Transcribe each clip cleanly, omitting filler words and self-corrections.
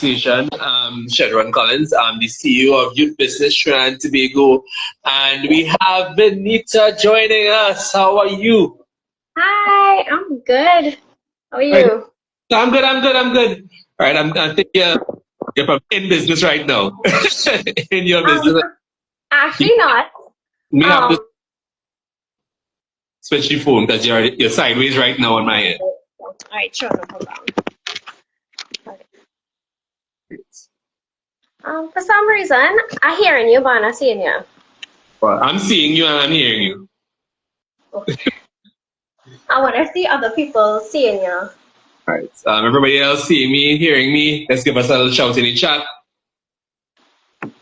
Sharon Collins. I'm the CEO of Youth Business Trinidad and Tobago, and we have Vinita joining us. How are you? Hi, I'm good. How are Right. you? I'm good. All right, I think you're probably in business right now. In your Um, business. Actually not. We have to Um, switch your phone because you're sideways right now on my end. all right, sure, no problem. Okay. For some reason, I hearing you, but I'm not seeing you. Well, I'm seeing you and I'm hearing you. Okay. I want to see other people seeing you. All right. Everybody else seeing me, hearing me, let's give us a little shout in the chat.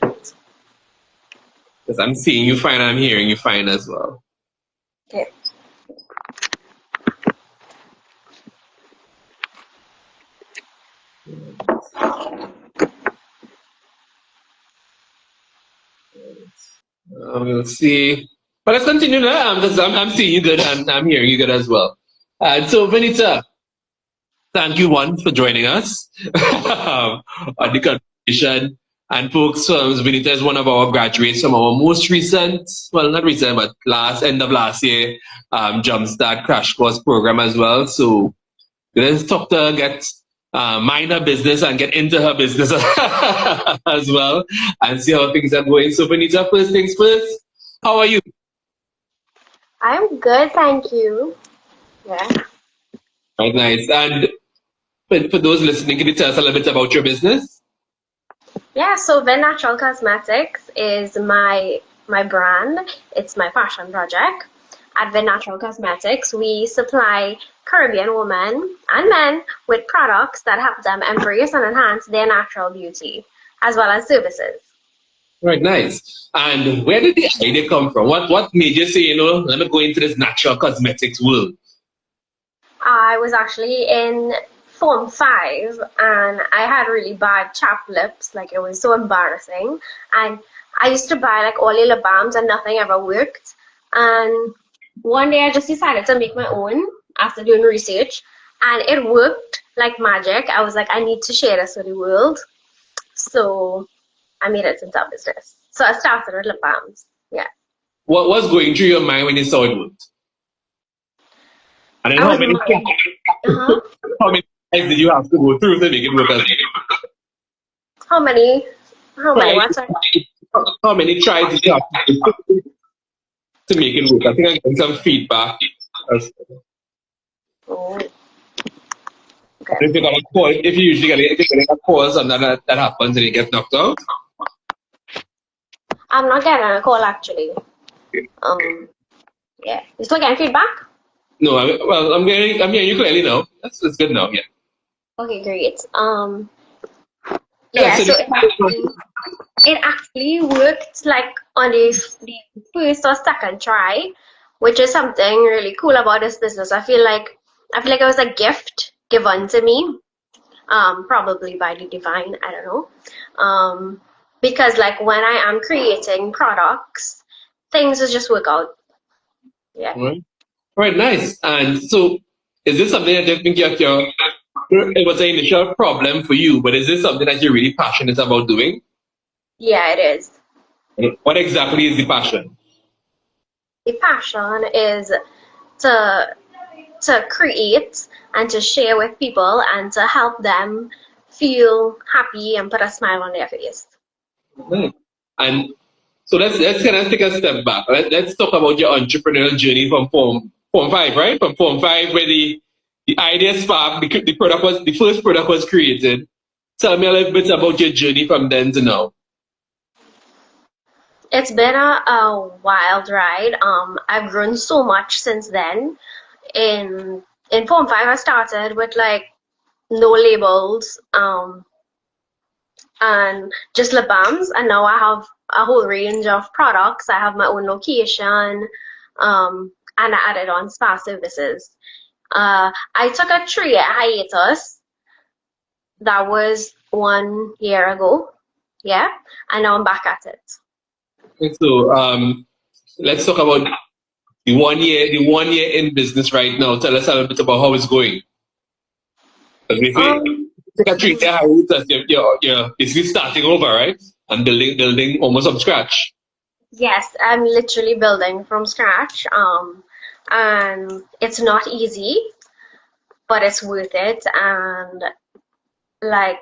Because I'm seeing you fine and I'm hearing you fine as well. Okay. We'll see. But let's continue now because I'm seeing you good and I'm hearing you good as well. So, Vinita, thank you, one, for joining us on the conversation. And folks, Vinita is one of our graduates from our most recent, well, not recent, but end of last year, Jumpstart Crash Course program as well. So let's talk to her, get mind her business and get into her business as well and see how things are going. So, Vinita, first things first, how are you? I'm good, thank you. Yeah. Right, nice. And for those listening, can you tell us a little bit about your business? Yeah, so Vin Natural Cosmetics is my brand. It's my fashion project. At Vin Natural Cosmetics, we supply Caribbean women and men with products that help them embrace and enhance their natural beauty, as well as services. Right, nice. And where did the idea come from? What made you say, let me go into this natural cosmetics world? I was actually in Form 5 and I had really bad chapped lips. Like, it was so embarrassing. And I used to buy like all the lip balms and nothing ever worked. And one day I just decided to make my own after doing research, and it worked like magic. I was like, I need to share this with the world. So I made it into a business. So I started with lip balms. Yeah. What was going through your mind when you saw it worked? And then I how was many uh-huh. how many times did you have to go through to make it work? How many what? Sorry? How many tries did you have to make it work? I think I got some feedback. Oh, If okay. you got a call, if you usually get a call, something that happens and you get knocked out. I'm not getting a call actually. Yeah. You still getting feedback? No, I'm hearing you clearly now. That's good now. Yeah. Okay, great. Yeah. Yeah, So so it actually worked like on the first or second try, which is something really cool about this business. I feel like it was a gift given to me, probably by the divine, I don't know. Because like when I am creating products, things just work out. Yeah. right, nice. And so, is this something that you think it was an initial problem for you, but is this something that you're really passionate about doing? Yeah, it is. What exactly is the passion? The passion is to create and to share with people and to help them feel happy and put a smile on their face. Nice. And so let's kind of take a step back. Let's talk about your entrepreneurial journey from Form 5, right? From Form 5, where the idea sparked, the first product was created. Tell me a little bit about your journey from then to now. It's been a wild ride. I've grown so much since then. In Form 5, I started with like no labels, and just lip balms, and now I have a whole range of products. I have my own location, and I added on spa services. I took a 3-year hiatus. That was 1 year ago. Yeah, and now I'm back at it. Okay, so let's talk about the 1 year in business right now. Tell us a little bit about how it's going. take a treat there, hiatus. You're basically starting over, right? And building almost from scratch. Yes, I'm literally building from scratch. And it's not easy, but it's worth it. And like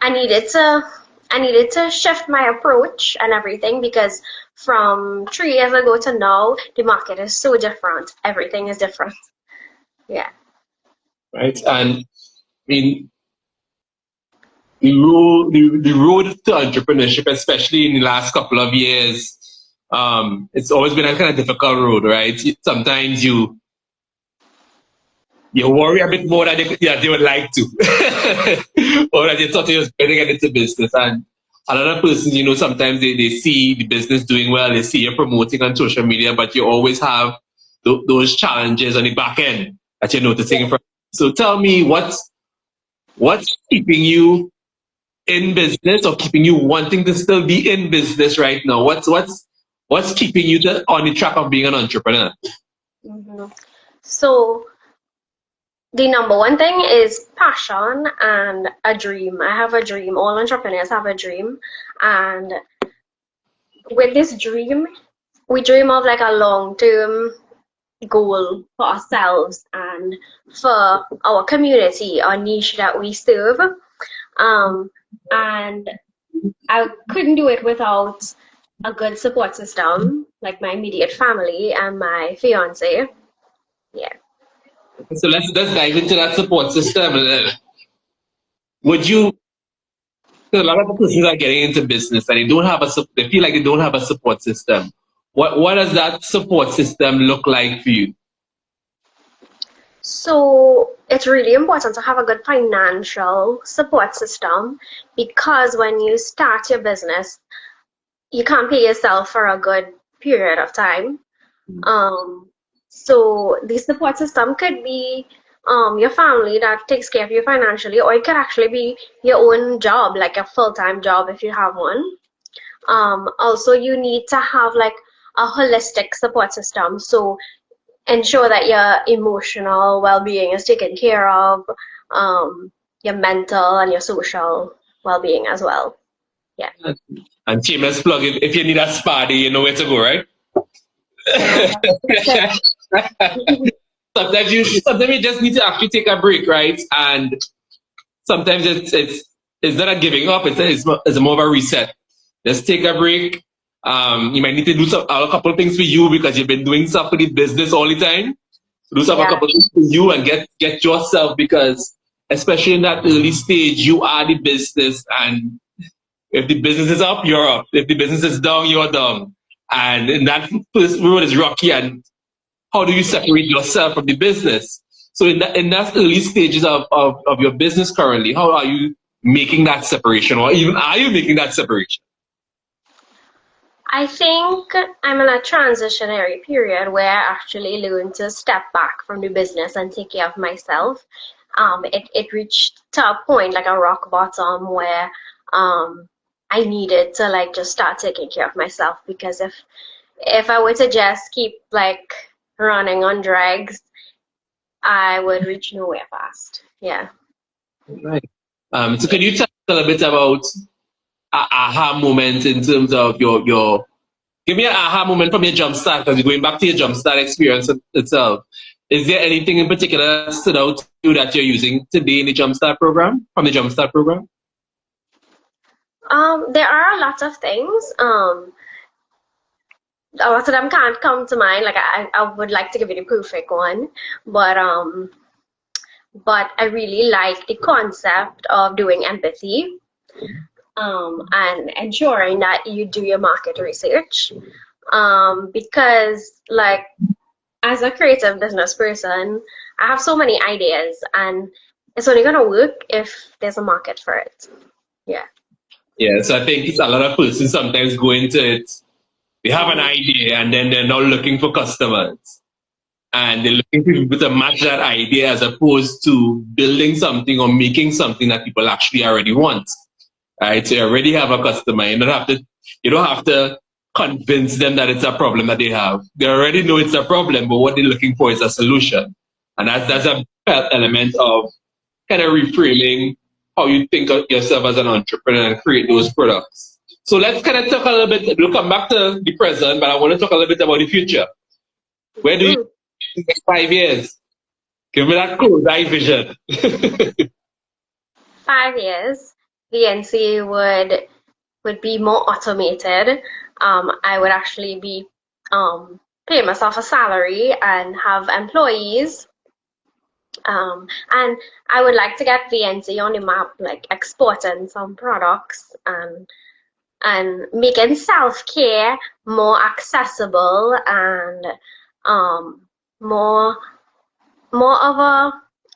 I needed to I needed to shift my approach and everything because from 3 years ago to now, the market is so different. Everything is different. Yeah. Right? And I mean, the road to entrepreneurship, especially in the last couple of years, it's always been a kind of difficult road, right? Sometimes you worry a bit more than they would like to, or that you thought you was going to get into business. And a lot of persons, sometimes they see the business doing well, they see you promoting on social media, but you always have those challenges on the back end that you're noticing. So tell me, what's keeping you in business or keeping you wanting to still be in business right now? What's keeping you on the track of being an entrepreneur? hmm So the number one thing is passion and a dream. I have a dream. All entrepreneurs have a dream. And with this dream, we dream of like a long-term goal for ourselves and for our community or niche that we serve. And I couldn't do it without a good support system, like my immediate family and my fiance. Yeah. So let's dive into that support system. Would you? A lot of persons are getting into business and they feel like they don't have a support system. What does that support system look like for you? So it's really important to have a good financial support system because when you start your business, you can't pay yourself for a good period of time. So the support system could be your family that takes care of you financially, or it could actually be your own job, like a full-time job if you have one. Also, you need to have like a holistic support system. So ensure that your emotional well-being is taken care of, your mental and your social well-being as well. Yeah. And shameless plug, if you need a spa day, you know where to go, right? sometimes you just need to actually take a break, right? And sometimes it's not a giving up, it's more of a reset. Just take a break. You might need to do a couple of things for you because you've been doing stuff for the business all the time. Do a couple of things for you and get yourself, because especially in that early stage, you are the business, and if the business is up, you're up. If the business is down, you're down. And in that first road is rocky, and how do you separate yourself from the business? So in that early stages of your business currently, how are you making that separation, or even are you making that separation? I think I'm in a transitionary period where I actually learned to step back from the business and take care of myself. It reached to a point, like a rock bottom, where I needed to like just start taking care of myself, because if I were to just keep like running on dregs, I would reach nowhere fast. Yeah. Right. So can you tell us a little bit about aha moment in terms of your give me an aha moment from your jumpstart, because you're going back to your jumpstart experience itself. Is there anything in particular that stood out to you that you're using today in the jumpstart program, from the jumpstart program? There are a lot of things. A lot of them can't come to mind. Like I would like to give you the perfect one, but I really like the concept of doing empathy, and ensuring that you do your market research, because like as a creative business person, I have so many ideas, and it's only gonna work if there's a market for it. Yeah. Yeah, so I think it's a lot of persons sometimes go into it, they have an idea and then they're now looking for customers. And they're looking for people to match that idea, as opposed to building something or making something that people actually already want. Right? So you already have a customer. You don't have to convince them that it's a problem that they have. They already know it's a problem, but what they're looking for is a solution. And that's a element of kind of reframing how you think of yourself as an entrepreneur and create those products. So let's kind of talk a little bit, we'll come back to the present, but I want to talk a little bit about the future. Where do you Mm. see the next 5 years? Give me that close eye vision. 5 years, the NC would be more automated. I would actually be paying myself a salary and have employees. And I would like to get VNC on the map, like exporting some products and making self-care more accessible and more of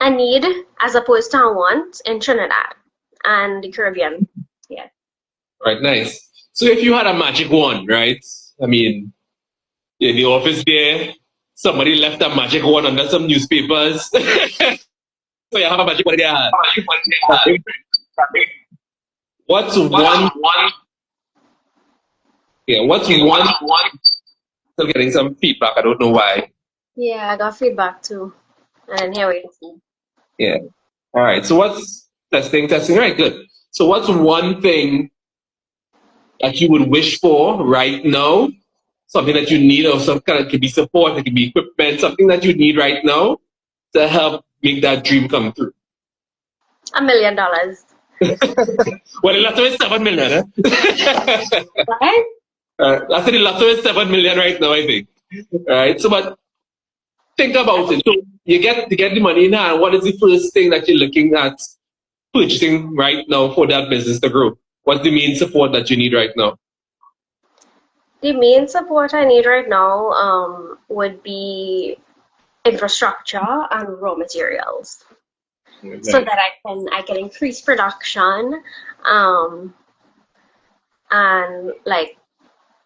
a need as opposed to a want in Trinidad and the Caribbean. Yeah. Right, nice. So if you had a magic wand, right? I mean, in the office there, somebody left a magic wand under some newspapers. So you have a magic wand there. What's one? Yeah, what's one? Still getting some feedback. I don't know why. Yeah, I got feedback too. And here we go. Yeah. All right. So what's testing? All right, good. So what's one thing that you would wish for right now? Something that you need, or some kind of, it could be support, it could be equipment, something that you need right now to help make that dream come through. $1 million. Well, the lotto is 7 million. Eh? Right? I said the lotto is 7 million right now, I think. Right. So, but think about it. So you get the money in hand. What is the first thing that you're looking at purchasing right now for that business to grow? What's the main support that you need right now? The main support I need right now would be infrastructure and raw materials, so that I can increase production, and like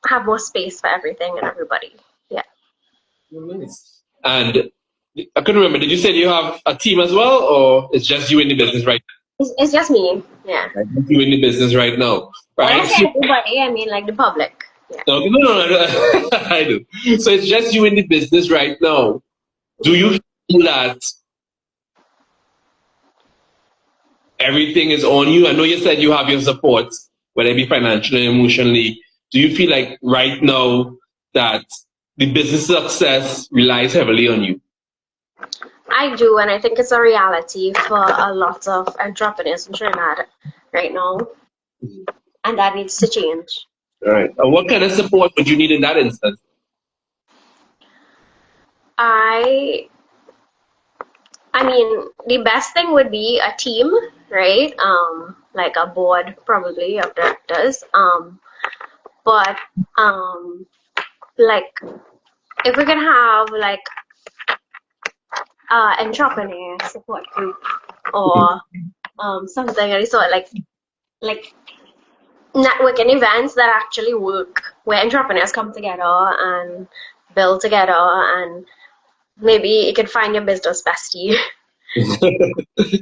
have more space for everything and everybody. Yeah. Nice. And I couldn't remember. Did you say you have a team as well, or it's just you in the business right now? It's just me. Yeah. Just you in the business right now, When I right? say everybody, I mean like the public. Yeah. No. I do. So it's just you in the business right now. Do you feel that everything is on you? I know you said you have your support, whether it be financially, emotionally. Do you feel like right now that the business success relies heavily on you? I do, and I think it's a reality for a lot of entrepreneurs in Trinidad right now, and that needs to change. All right. And what kind of support would you need in that instance? I mean, the best thing would be a team, right? Like a board probably of directors. But like if we can have like entrepreneur support group or something of the sort, like networking events that actually work, where entrepreneurs come together and build together, and maybe you can find your business bestie.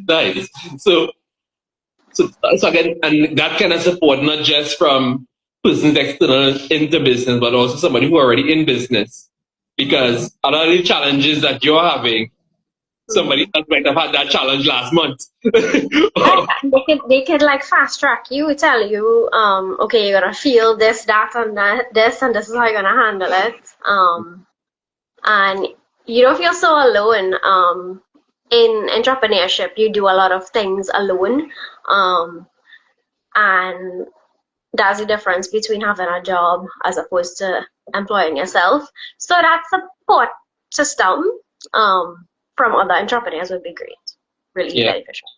Nice. So again, and that kind of support, not just from persons external into business, but also somebody who are already in business. Because a lot of the challenges that you're having, somebody else might have had that challenge last month. They could like fast track you, tell you, okay, you're gonna feel this, that, and this, and this is how you're gonna handle it. And you don't feel so alone. In entrepreneurship, you do a lot of things alone. And that's the difference between having a job as opposed to employing yourself. So that support system from other entrepreneurs would be great, really beneficial.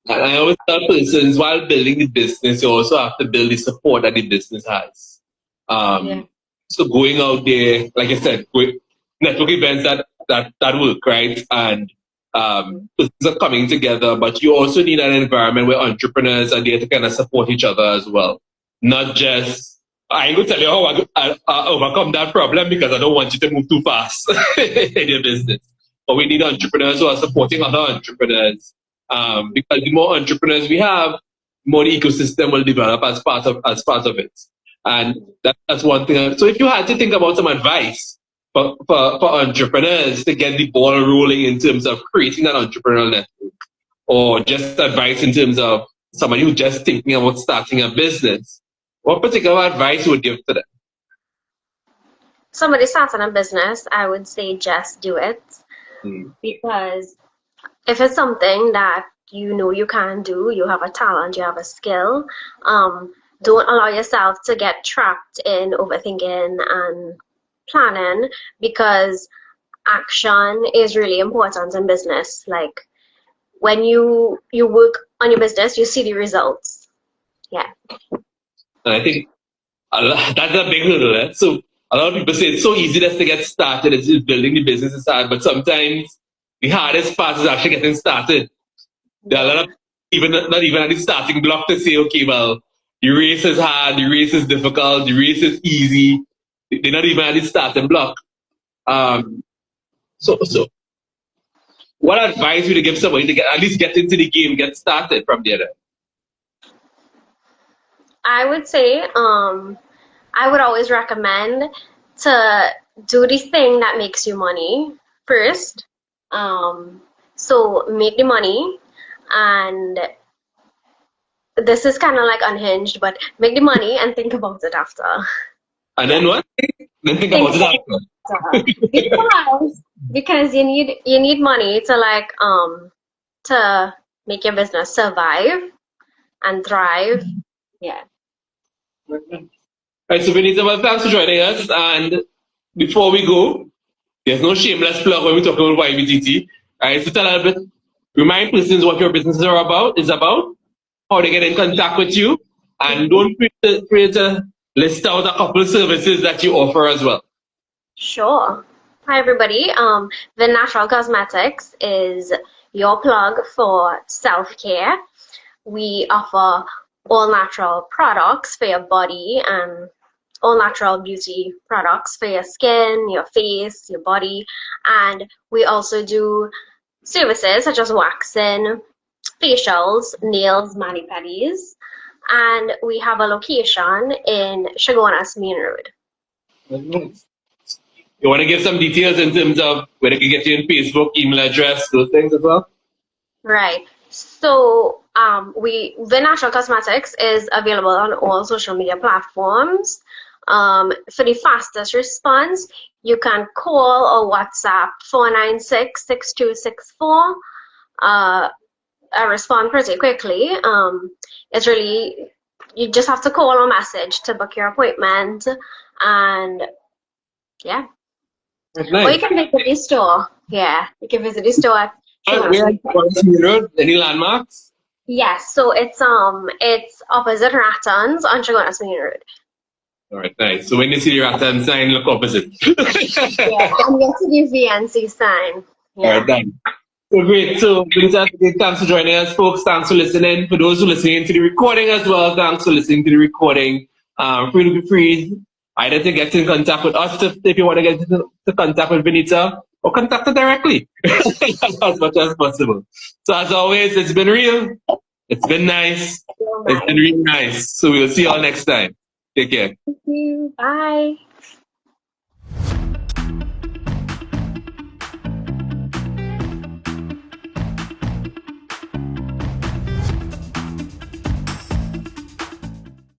And I always tell persons, while building the business, you also have to build the support that the business has. So going out there, like I said, with network events that work, right? And persons are coming together, but you also need an environment where entrepreneurs are there to kind of support each other as well. Not just, I ain't going to tell you how I overcome that problem because I don't want you to move too fast in your business. But we need entrepreneurs who are supporting other entrepreneurs. Because the more entrepreneurs we have, the more the ecosystem will develop as part of it. And that's one thing. So if you had to think about some advice for entrepreneurs to get the ball rolling in terms of creating an entrepreneurial network, or just advice in terms of somebody who's just thinking about starting a business, what particular advice would you give to them? Somebody starting a business, I would say just do it. Mm. Because if it's something that you know you can do, you have a talent, you have a skill, don't allow yourself to get trapped in overthinking and planning, because action is really important in business. Like when you work on your business, you see the results. Yeah. And I think that's a big hurdle. Eh? So a lot of people say it's so easy just to get started, it's just building the business is hard, but sometimes the hardest part is actually getting started. There are a lot of even not even at the starting block to say, okay, well, the race is hard, the race is difficult, the race is easy. They're not even at the starting block. So what advice would you give somebody to get at least get into the game, get started from there? I would say, I would always recommend to do the thing that makes you money first. So make the money, and this is kind of like unhinged, but make the money and think about it after. And Yeah. then what? Then think Think about it about after. it because you need money to to make your business survive and thrive. Yeah. Right, so Vinita, well, thanks for joining us. And before we go, there's no shameless plug when we talk about YBTT. Right, so tell a little bit, remind persons what your businesses are about, how they get in contact with you, and don't forget to list out a couple of services that you offer as well. Sure. Hi, everybody. Vin Natural Cosmetics is your plug for self-care. We offer all natural products for your body and all natural beauty products for your skin, your face, your body. And we also do services such as waxing, facials, nails, mani-pedis. And we have a location in Chaguanas Main Road. You want to give some details in terms of where they can get you in Facebook, email address, those things as well? Right. So Vin Natural Cosmetics is available on all social media platforms. For the fastest response, you can call or WhatsApp 496-6264. I respond pretty quickly. It's really, you just have to call or message to book your appointment, and yeah. That's Or you nice. can visit the store. Yeah, you can visit the store at Where road? Any landmarks? Yes, so it's opposite Ratton's on Chaguanas Main Road. All right, nice. So when you see the Rattan sign, look opposite. Yeah, and get to the VNC sign. All Yeah. right, thanks. So great. So, Vinita, thanks for joining us, folks. Thanks for listening. For those who are listening to the recording as well, thanks for listening to the recording. Free to be free. Either to get in contact with us if you want to get into contact with Vinita, or contact her directly as much as possible. So, as always, it's been real. It's been nice. It's been really nice. So, we'll see you all next time. Take care. Thank you. Bye.